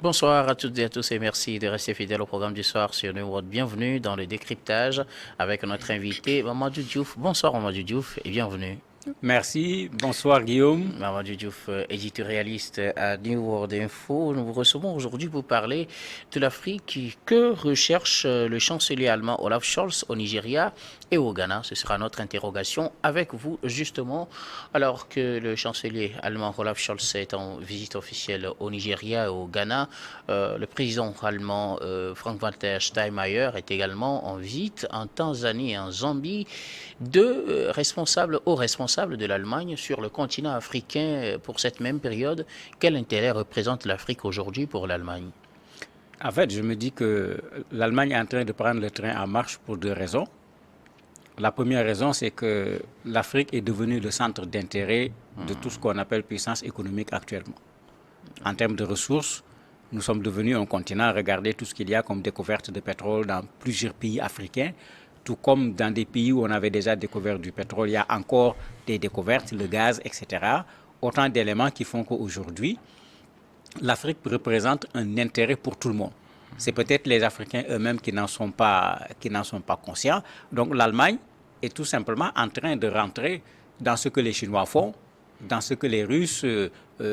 Bonsoir à toutes et à tous et merci de rester fidèles au programme du soir sur New World. Bienvenue dans le décryptage avec notre invité Mamadou Diouf. Bonsoir Mamadou Diouf et bienvenue. Merci, bonsoir Guillaume. Mamadou Diouf, éditorialiste à New World Info. Nous vous recevons aujourd'hui pour parler de l'Afrique que recherche le chancelier allemand Olaf Scholz au Nigeria et au Ghana. Ce sera notre interrogation avec vous justement. Alors que le chancelier allemand Olaf Scholz est en visite officielle au Nigeria et au Ghana, le président allemand Frank-Walter Steinmeier est également en visite en Tanzanie et en Zambie. Deux responsables, hauts responsables de l'Allemagne sur le continent africain pour cette même période. Quel intérêt représente l'Afrique aujourd'hui pour l'Allemagne? En fait, je me dis que l'Allemagne est en train de prendre le train en marche pour deux raisons. La première raison, c'est que l'Afrique est devenue le centre d'intérêt de tout ce qu'on appelle puissance économique actuellement. En termes de ressources, nous sommes devenus un continent. Regardez tout ce qu'il y a comme découverte de pétrole dans plusieurs pays africains. Tout comme dans des pays où on avait déjà découvert du pétrole, il y a encore des découvertes, le gaz, etc. Autant d'éléments qui font qu'aujourd'hui, l'Afrique représente un intérêt pour tout le monde. C'est peut-être les Africains eux-mêmes qui n'en sont pas conscients. Donc l'Allemagne est tout simplement en train de rentrer dans ce que les Chinois font, dans ce que les Russes,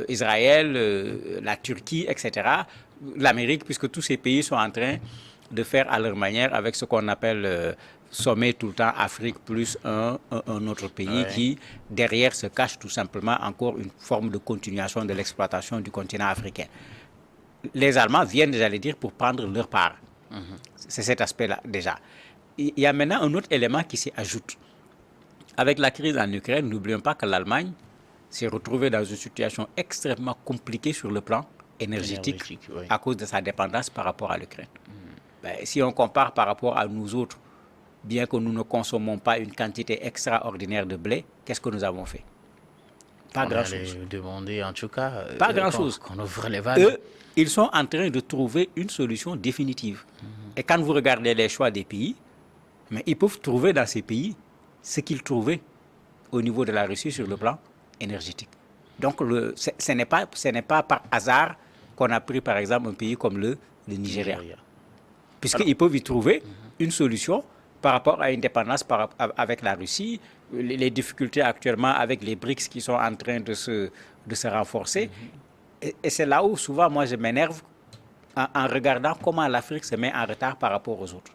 Israël, la Turquie, etc., l'Amérique, puisque tous ces pays sont en train de faire à leur manière avec ce qu'on appelle sommet tout le temps Afrique plus un autre pays qui, derrière, se cache tout simplement encore une forme de continuation de l'exploitation du continent africain. Les Allemands viennent, j'allais dire, pour prendre leur part. C'est cet aspect-là déjà. Il y a maintenant un autre élément qui s'y ajoute. Avec la crise en Ukraine, n'oublions pas que l'Allemagne s'est retrouvée dans une situation extrêmement compliquée sur le plan énergétique à cause de sa dépendance par rapport à l'Ukraine. Ben, si on compare par rapport à nous autres, bien que nous ne consommons pas une quantité extraordinaire de blé, qu'est-ce que nous avons fait? Pas grand-chose. Demander en tout cas pas grand-chose. Qu'on ouvre les vannes. Eux, ils sont en train de trouver une solution définitive. Et quand vous regardez les choix des pays, mais ils peuvent trouver dans ces pays ce qu'ils trouvaient au niveau de la Russie sur le plan énergétique. Donc ce n'est pas par hasard qu'on a pris par exemple un pays comme le Nigeria. Puisqu'ils peuvent y trouver une solution par rapport à une dépendance avec la Russie, les difficultés actuellement avec les BRICS qui sont en train de se renforcer. Et c'est là où souvent moi je m'énerve en regardant comment l'Afrique se met en retard par rapport aux autres.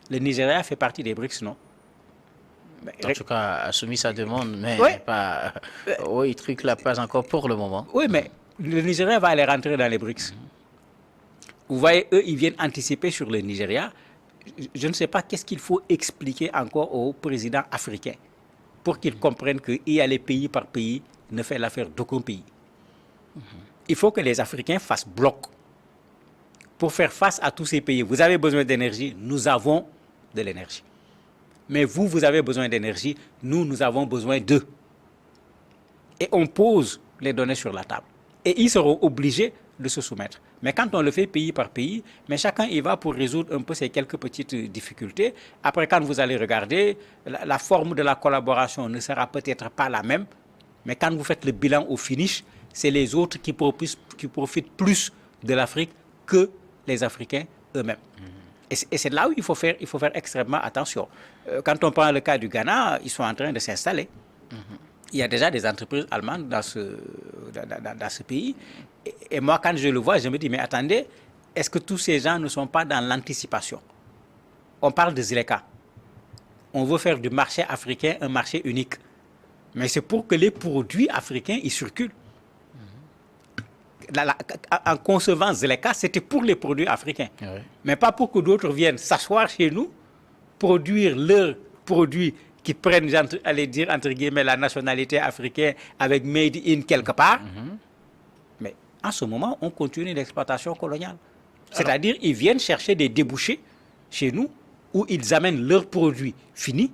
Le Nigeria fait partie des BRICS, non? En tout cas, a soumis sa demande, mais pas. Oui, truc là, pas encore pour le moment. Oui, mais le Nigeria va aller rentrer dans les BRICS. Vous voyez, eux, ils viennent anticiper sur le Nigeria. Je ne sais pas qu'est-ce qu'il faut expliquer encore aux présidents africains pour qu'ils comprennent qu'il y a les pays par pays, ne fait l'affaire d'aucun pays. Il faut que les Africains fassent bloc pour faire face à tous ces pays. Vous avez besoin d'énergie, nous avons de l'énergie. Mais vous, vous avez besoin d'énergie, nous avons besoin d'eux. Et on pose les données sur la table. Et ils seront obligés de se soumettre. Mais quand on le fait pays par pays, mais chacun y va pour résoudre un peu ces quelques petites difficultés. Après, quand vous allez regarder, la forme de la collaboration ne sera peut-être pas la même, mais quand vous faites le bilan au finish, c'est les autres qui profitent plus de l'Afrique que les Africains eux-mêmes. Et c'est là où il faut faire extrêmement attention. Quand on prend le cas du Ghana, ils sont en train de s'installer. Il y a déjà des entreprises allemandes dans ce pays. Et moi, quand je le vois, je me dis, mais attendez, est-ce que tous ces gens ne sont pas dans l'anticipation? On parle de Zileka. On veut faire du marché africain un marché unique. Mais c'est pour que les produits africains ils circulent. En concevant Zileka, c'était pour les produits africains. Oui. Mais pas pour que d'autres viennent s'asseoir chez nous, produire leurs produits qui prennent, allez dire, entre guillemets, la nationalité africaine avec made in quelque part. Mais en ce moment, on continue l'exploitation coloniale. C'est-à-dire, ils viennent chercher des débouchés chez nous où ils amènent leurs produits finis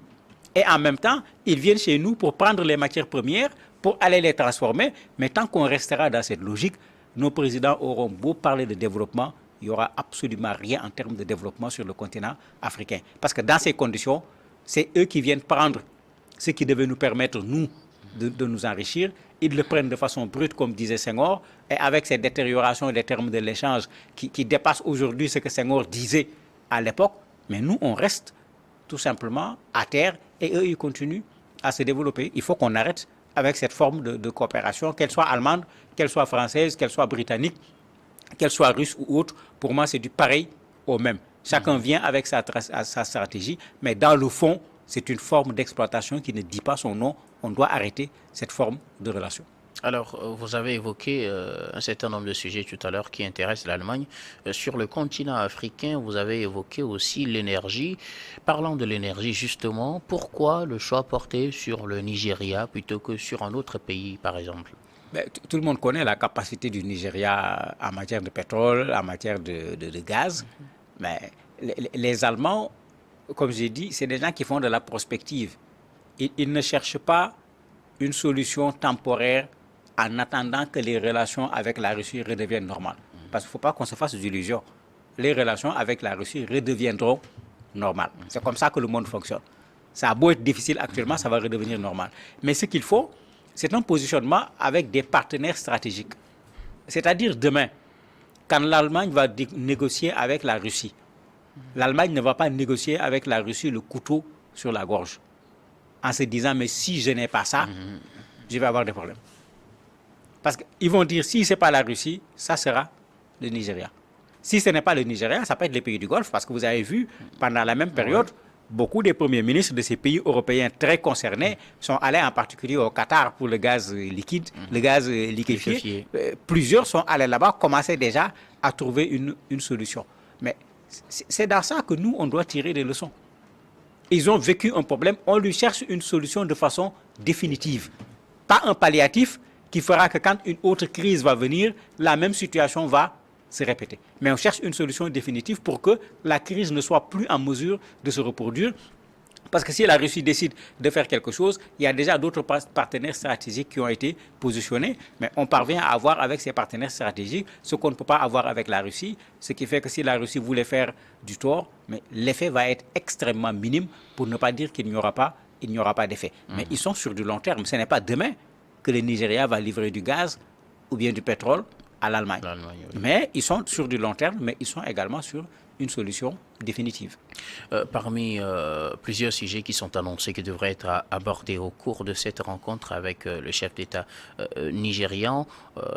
et en même temps, ils viennent chez nous pour prendre les matières premières, pour aller les transformer. Mais tant qu'on restera dans cette logique, nos présidents auront beau parler de développement, il n'y aura absolument rien en termes de développement sur le continent africain. Parce que dans ces conditions, c'est eux qui viennent prendre ce qui devait nous permettre, nous, de nous enrichir ils le prennent de façon brute, comme disait Senghor, et avec cette détérioration des termes de l'échange qui dépasse aujourd'hui ce que Senghor disait à l'époque, mais nous, on reste tout simplement à terre et eux, ils continuent à se développer. Il faut qu'on arrête avec cette forme de coopération, qu'elle soit allemande, qu'elle soit française, qu'elle soit britannique, qu'elle soit russe ou autre. Pour moi, c'est du pareil au même. Chacun vient avec sa stratégie, mais dans le fond, c'est une forme d'exploitation qui ne dit pas son nom. On doit arrêter cette forme de relation. Alors, vous avez évoqué un certain nombre de sujets tout à l'heure qui intéressent l'Allemagne. Sur le continent africain, vous avez évoqué aussi l'énergie. Parlant de l'énergie, justement, pourquoi le choix porté sur le Nigeria plutôt que sur un autre pays, par exemple? Mais tout le monde connaît la capacité du Nigeria en matière de pétrole, en matière de gaz. Mais les Allemands, comme j'ai dit, c'est des gens qui font de la prospective. Ils ne cherchent pas une solution temporaire en attendant que les relations avec la Russie redeviennent normales. Parce qu'il ne faut pas qu'on se fasse d'illusions. Les relations avec la Russie redeviendront normales. C'est comme ça que le monde fonctionne. Ça a beau être difficile actuellement, ça va redevenir normal. Mais ce qu'il faut, c'est un positionnement avec des partenaires stratégiques. C'est-à-dire demain, quand l'Allemagne va négocier avec la Russie, l'Allemagne ne va pas négocier avec la Russie le couteau sur la gorge, en se disant, mais si je n'ai pas ça, je vais avoir des problèmes. Parce qu'ils vont dire, si ce n'est pas la Russie, ça sera le Nigeria. Si ce n'est pas le Nigeria, ça peut être les pays du Golfe, parce que vous avez vu, pendant la même période, beaucoup des premiers ministres de ces pays européens très concernés sont allés en particulier au Qatar pour le gaz liquide, le gaz liquéfié. Plusieurs sont allés là-bas, commençaient déjà à trouver une solution. Mais c'est dans ça que nous, on doit tirer des leçons. Ils ont vécu un problème, on lui cherche une solution de façon définitive. Pas un palliatif qui fera que quand une autre crise va venir, la même situation va se répéter. Mais on cherche une solution définitive pour que la crise ne soit plus en mesure de se reproduire. Parce que si la Russie décide de faire quelque chose, il y a déjà d'autres partenaires stratégiques qui ont été positionnés, mais on parvient à avoir avec ces partenaires stratégiques ce qu'on ne peut pas avoir avec la Russie, ce qui fait que si la Russie voulait faire du tort, mais l'effet va être extrêmement minime, pour ne pas dire qu'il n'y aura pas d'effet. Mais ils sont sur du long terme. Ce n'est pas demain que le Nigeria va livrer du gaz ou bien du pétrole à l'Allemagne. Oui. Mais ils sont sur du long terme, mais ils sont également sur une solution définitive. Parmi plusieurs sujets qui sont annoncés, qui devraient être abordés au cours de cette rencontre avec le chef d'État nigérian,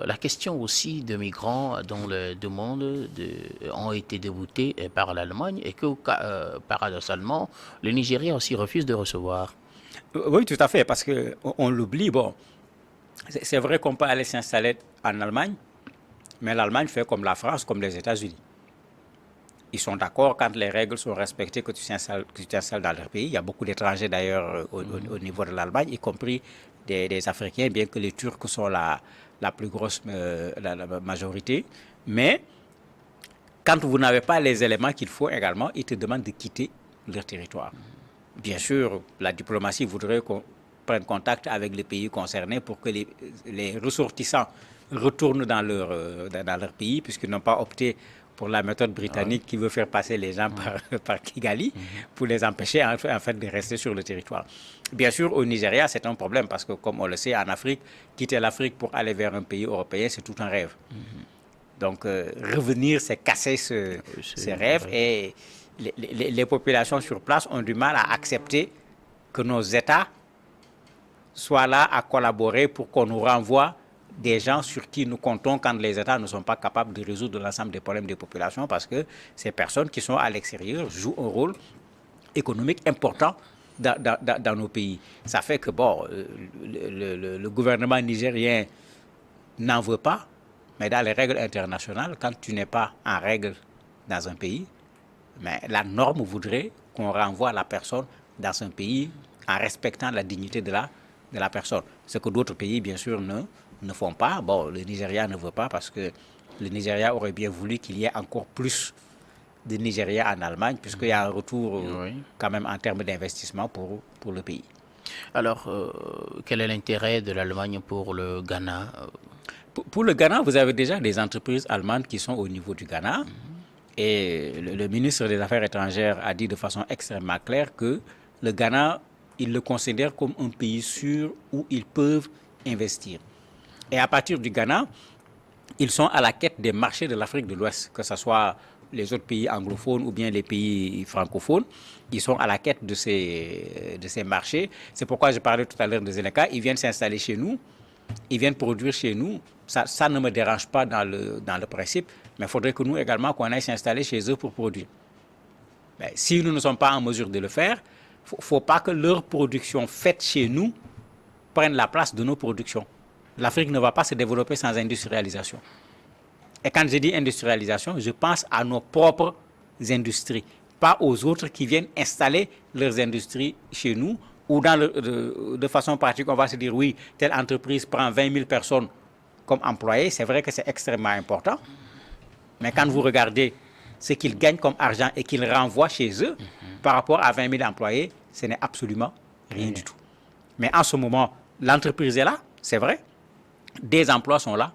la question aussi de migrants dont les demandes ont été déboutées par l'Allemagne et que, paradoxalement, le Nigeria aussi refuse de recevoir. Oui, tout à fait, parce qu'on l'oublie. Bon, c'est vrai qu'on peut aller s'installer en Allemagne, mais l'Allemagne fait comme la France, comme les États-Unis. Ils sont d'accord quand les règles sont respectées que tu t'installes dans leur pays. Il y a beaucoup d'étrangers d'ailleurs au niveau de l'Allemagne, y compris des Africains, bien que les Turcs sont la plus grosse la majorité. Mais quand vous n'avez pas les éléments qu'il faut également, ils te demandent de quitter leur territoire. Bien sûr, la diplomatie voudrait qu'on prenne contact avec les pays concernés pour que les ressortissants retournent dans leur pays, puisqu'ils n'ont pas opté pour la méthode britannique qui veut faire passer les gens par Kigali pour les empêcher en fait de rester sur le territoire. Bien sûr, au Nigeria, c'est un problème parce que, comme on le sait, en Afrique, quitter l'Afrique pour aller vers un pays européen, c'est tout un rêve. Donc, revenir, c'est casser ce rêve et les populations sur place ont du mal à accepter que nos États soient là à collaborer pour qu'on nous renvoie des gens sur qui nous comptons quand les États ne sont pas capables de résoudre l'ensemble des problèmes des populations, parce que ces personnes qui sont à l'extérieur jouent un rôle économique important dans nos pays. Ça fait que bon, le gouvernement nigérien n'en veut pas, mais dans les règles internationales, quand tu n'es pas en règle dans un pays, mais la norme voudrait qu'on renvoie la personne dans un pays en respectant la dignité de la personne. Ce que d'autres pays, bien sûr, ne font pas. Bon, le Nigeria ne veut pas parce que le Nigeria aurait bien voulu qu'il y ait encore plus de Nigériens en Allemagne, puisqu'il y a un retour quand même en termes d'investissement pour le pays. Alors, quel est l'intérêt de l'Allemagne pour le Ghana? Pour le Ghana, vous avez déjà des entreprises allemandes qui sont au niveau du Ghana. Et le ministre des Affaires étrangères a dit de façon extrêmement claire que le Ghana, il le considère comme un pays sûr où ils peuvent investir. Et à partir du Ghana, ils sont à la quête des marchés de l'Afrique de l'Ouest, que ce soit les autres pays anglophones ou bien les pays francophones. Ils sont à la quête de ces marchés. C'est pourquoi je parlais tout à l'heure des Zeleka. Ils viennent s'installer chez nous, ils viennent produire chez nous. Ça ne me dérange pas dans le principe, mais il faudrait que nous également, qu'on aille s'installer chez eux pour produire. Mais si nous ne sommes pas en mesure de le faire, il ne faut pas que leur production faite chez nous prenne la place de nos productions. L'Afrique ne va pas se développer sans industrialisation. Et quand je dis industrialisation, je pense à nos propres industries, pas aux autres qui viennent installer leurs industries chez nous, ou de façon pratique, on va se dire, oui, telle entreprise prend 20 000 personnes comme employés. C'est vrai que c'est extrêmement important, mais quand vous regardez ce qu'ils gagnent comme argent et qu'ils renvoient chez eux, par rapport à 20 000 employés, ce n'est absolument rien du tout. Mais en ce moment, l'entreprise est là, c'est vrai, des emplois sont là,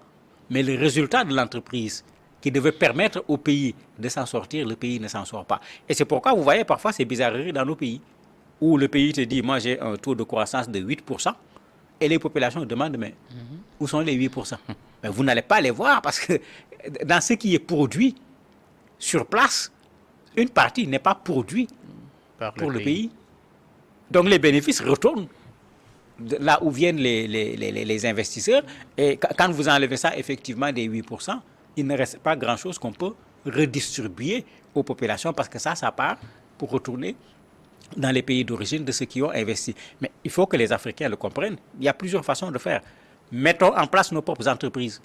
mais le résultat de l'entreprise qui devait permettre au pays de s'en sortir, le pays ne s'en sort pas. Et c'est pourquoi vous voyez parfois ces bizarreries dans nos pays, où le pays te dit, moi j'ai un taux de croissance de 8%, et les populations demandent, mais où sont les 8%? Mais vous n'allez pas les voir, parce que dans ce qui est produit sur place, une partie n'est pas produite pour le pays. Donc les bénéfices retournent là où viennent les investisseurs. Et quand vous enlevez ça effectivement des 8%, il ne reste pas grand-chose qu'on peut redistribuer aux populations, parce que ça part pour retourner dans les pays d'origine de ceux qui ont investi. Mais il faut que les Africains le comprennent. Il y a plusieurs façons de faire. Mettons en place nos propres entreprises.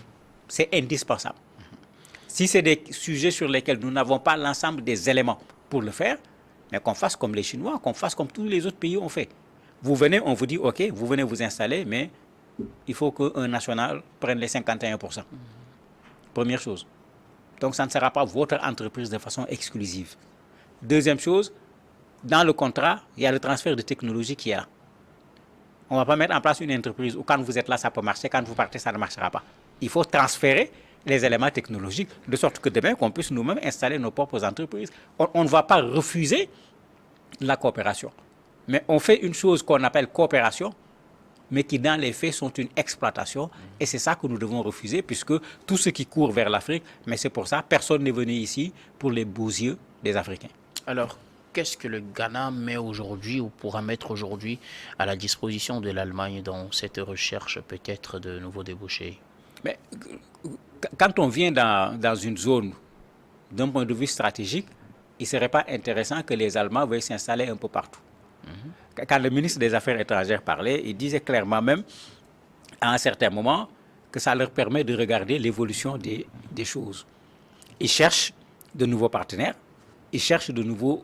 C'est indispensable. Si c'est des sujets sur lesquels nous n'avons pas l'ensemble des éléments pour le faire, mais qu'on fasse comme les Chinois, qu'on fasse comme tous les autres pays ont fait. Vous venez, on vous dit, OK, vous venez vous installer, mais il faut qu'un national prenne les 51%. Première chose. Donc, ça ne sera pas votre entreprise de façon exclusive. Deuxième chose, dans le contrat, il y a le transfert de technologie qui est là. On ne va pas mettre en place une entreprise où quand vous êtes là, ça peut marcher, quand vous partez, ça ne marchera pas. Il faut transférer les éléments technologiques, de sorte que demain, qu'on puisse nous-mêmes installer nos propres entreprises. On ne va pas refuser la coopération. Mais on fait une chose qu'on appelle coopération, mais qui dans les faits sont une exploitation. Et c'est ça que nous devons refuser, puisque tout ce qui court vers l'Afrique, mais c'est pour ça, personne n'est venu ici pour les beaux yeux des Africains. Alors, qu'est-ce que le Ghana met aujourd'hui ou pourra mettre aujourd'hui à la disposition de l'Allemagne dans cette recherche peut-être de nouveaux débouchés? Mais quand on vient dans une zone, d'un point de vue stratégique, il ne serait pas intéressant que les Allemands veuillent s'installer un peu partout. Quand le ministre des Affaires étrangères parlait, il disait clairement même, à un certain moment, que ça leur permet de regarder l'évolution des choses. Ils cherchent de nouveaux partenaires, ils cherchent de nouveaux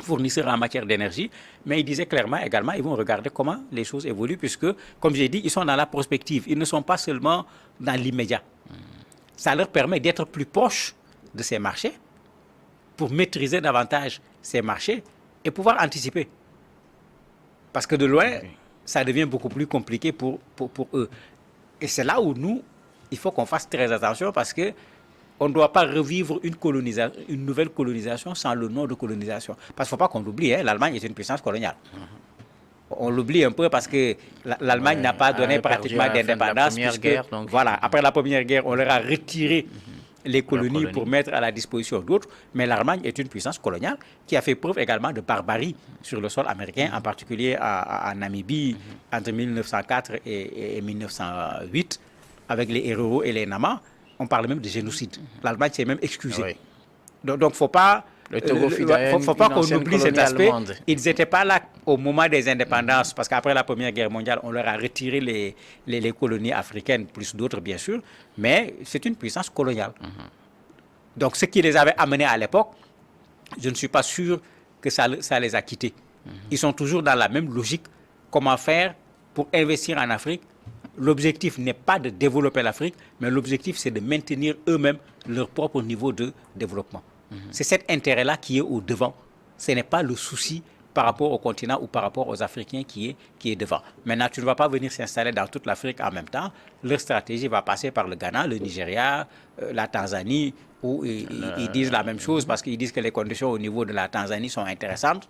fournisseurs en matière d'énergie, mais il disait clairement également, ils vont regarder comment les choses évoluent, puisque, comme j'ai dit, ils sont dans la prospective, ils ne sont pas seulement dans l'immédiat. Ça leur permet d'être plus proches de ces marchés, pour maîtriser davantage ces marchés et pouvoir anticiper. Parce que de loin, ça devient beaucoup plus compliqué pour eux. Et c'est là où nous, il faut qu'on fasse très attention, parce que on ne doit pas revivre une nouvelle colonisation sans le nom de colonisation. Parce qu'il ne faut pas qu'on l'oublie, hein, l'Allemagne est une puissance coloniale. On l'oublie un peu parce que l'Allemagne n'a pas donné pratiquement d'indépendance. Voilà, après la Première Guerre, on leur a retiré les colonies pour mettre à la disposition d'autres. Mais l'Allemagne est une puissance coloniale qui a fait preuve également de barbarie sur le sol américain, en particulier en Namibie, entre 1904 et 1908, avec les Herero et les Nama. On parle même de génocide. L'Allemagne s'est même excusée. Donc, il ne faut pas qu'on oublie cet aspect. Ils n'étaient pas là au moment des indépendances, parce qu'après la Première Guerre mondiale, on leur a retiré les colonies africaines, plus d'autres bien sûr, mais c'est une puissance coloniale. Donc, ce qui les avait amenés à l'époque, je ne suis pas sûr que ça les a quittés. Ils sont toujours dans la même logique. Comment faire pour investir en Afrique? L'objectif n'est pas de développer l'Afrique, mais l'objectif, c'est de maintenir eux-mêmes leur propre niveau de développement. C'est cet intérêt-là qui est au devant. Ce n'est pas le souci par rapport au continent ou par rapport aux Africains qui est devant. Maintenant, tu ne vas pas venir s'installer dans toute l'Afrique en même temps. Leur stratégie va passer par le Ghana, le Nigeria, la Tanzanie, où ils disent la même chose, parce qu'ils disent que les conditions au niveau de la Tanzanie sont intéressantes.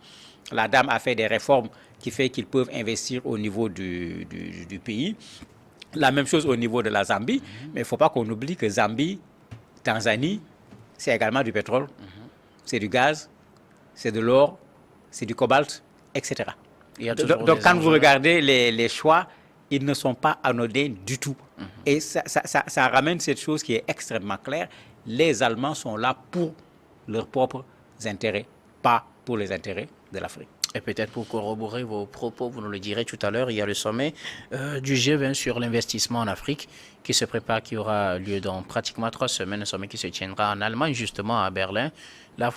La dame a fait des réformes qui fait qu'ils peuvent investir au niveau du pays. La même chose au niveau de la Zambie, mais il ne faut pas qu'on oublie que Zambie, Tanzanie, c'est également du pétrole, c'est du gaz, c'est de l'or, c'est du cobalt, etc. Donc quand vous regardez les choix, ils ne sont pas anodins du tout. Et ça ramène cette chose qui est extrêmement claire. Les Allemands sont là pour leurs propres intérêts, pas pour les intérêts de l'Afrique. Et peut-être pour corroborer vos propos, vous nous le direz tout à l'heure, il y a le sommet du G20 sur l'investissement en Afrique qui se prépare, qui aura lieu dans pratiquement 3 semaines, un sommet qui se tiendra en Allemagne, justement à Berlin.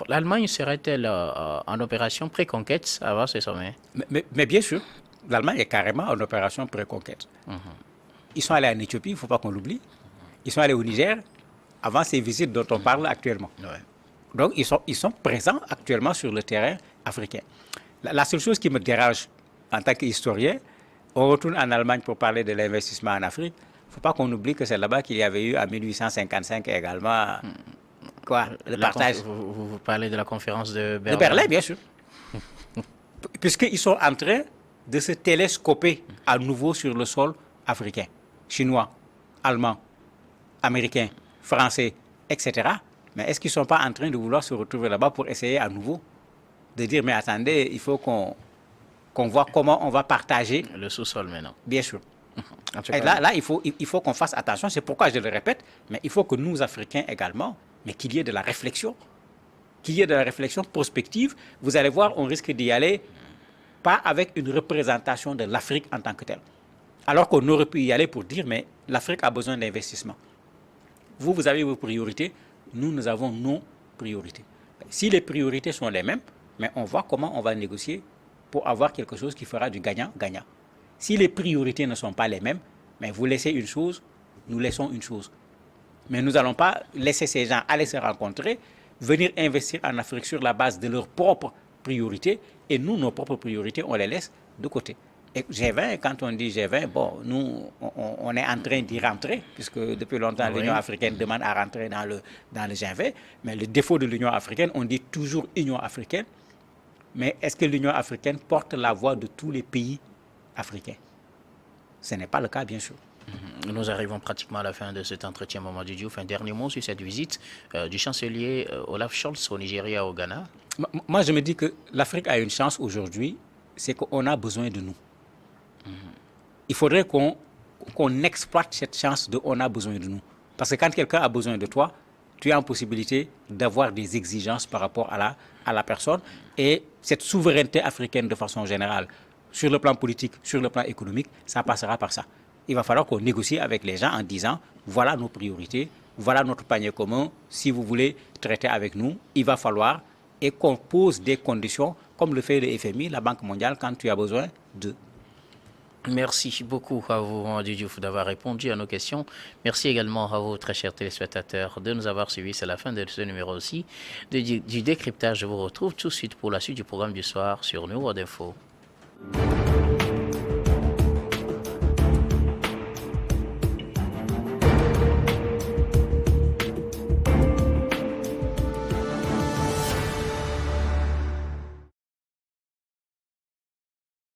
L'Allemagne serait-elle en opération pré-conquête avant ce sommet? Mais bien sûr, l'Allemagne est carrément en opération pré-conquête. Ils sont allés en Éthiopie, il ne faut pas qu'on l'oublie. Ils sont allés au Niger avant ces visites dont on parle actuellement. Ouais. Donc, ils sont présents actuellement sur le terrain africain. La seule chose qui me dérange en tant qu'historien, on retourne en Allemagne pour parler de l'investissement en Afrique. Il ne faut pas qu'on oublie que c'est là-bas qu'il y avait eu en 1855 également le partage. Vous parlez de la conférence de Berlin. De Berlin, bien sûr. Puisqu'ils sont en train de se télescoper à nouveau sur le sol africain. Chinois, Allemands, Américains, Français, etc. Mais est-ce qu'ils ne sont pas en train de vouloir se retrouver là-bas pour essayer à nouveau de dire, mais attendez, il faut qu'on voit comment on va partager. Le sous-sol maintenant. Bien sûr. Et là, il faut qu'on fasse attention. C'est pourquoi je le répète, mais il faut que nous, Africains également, mais qu'il y ait de la réflexion. Qu'il y ait de la réflexion prospective. Vous allez voir, on risque d'y aller pas avec une représentation de l'Afrique en tant que telle. Alors qu'on aurait pu y aller pour dire, mais l'Afrique a besoin d'investissement. Vous avez vos priorités, nous avons nos priorités. Si les priorités sont les mêmes, mais on voit comment on va négocier pour avoir quelque chose qui fera du gagnant-gagnant. Si les priorités ne sont pas les mêmes, mais vous laissez une chose, nous laissons une chose. Mais nous n'allons pas laisser ces gens aller se rencontrer, venir investir en Afrique sur la base de leurs propres priorités, et nous, nos propres priorités, on les laisse de côté. Et G20, quand on dit G20, bon, nous, on est en train d'y rentrer, puisque depuis longtemps, l'Union africaine demande à rentrer dans le G20. Mais le défaut de l'Union africaine, on dit toujours Union africaine. Mais est-ce que l'Union africaine porte la voix de tous les pays africains? Ce n'est pas le cas, bien sûr. Nous arrivons pratiquement à la fin de cet entretien, Mamadou Diouf. Un dernier mot sur cette visite du chancelier Olaf Scholz au Nigeria, au Ghana. Moi, je me dis que l'Afrique a une chance aujourd'hui, c'est qu'on a besoin de nous. Il faudrait qu'on exploite cette chance de on a besoin de nous. Parce que quand quelqu'un a besoin de toi, tu as en possibilité d'avoir des exigences par rapport à la personne. Et cette souveraineté africaine de façon générale, sur le plan politique, sur le plan économique, ça passera par ça. Il va falloir qu'on négocie avec les gens en disant, voilà nos priorités, voilà notre panier commun. Si vous voulez traiter avec nous, il va falloir, et qu'on pose des conditions, comme le fait le FMI, la Banque mondiale, quand tu as besoin d'eux. Merci beaucoup à vous, Mamadou Diouf, d'avoir répondu à nos questions. Merci également à vous, très chers téléspectateurs, de nous avoir suivis. C'est la fin de ce numéro aussi du décryptage. Je vous retrouve tout de suite pour la suite du programme du soir sur New World Info.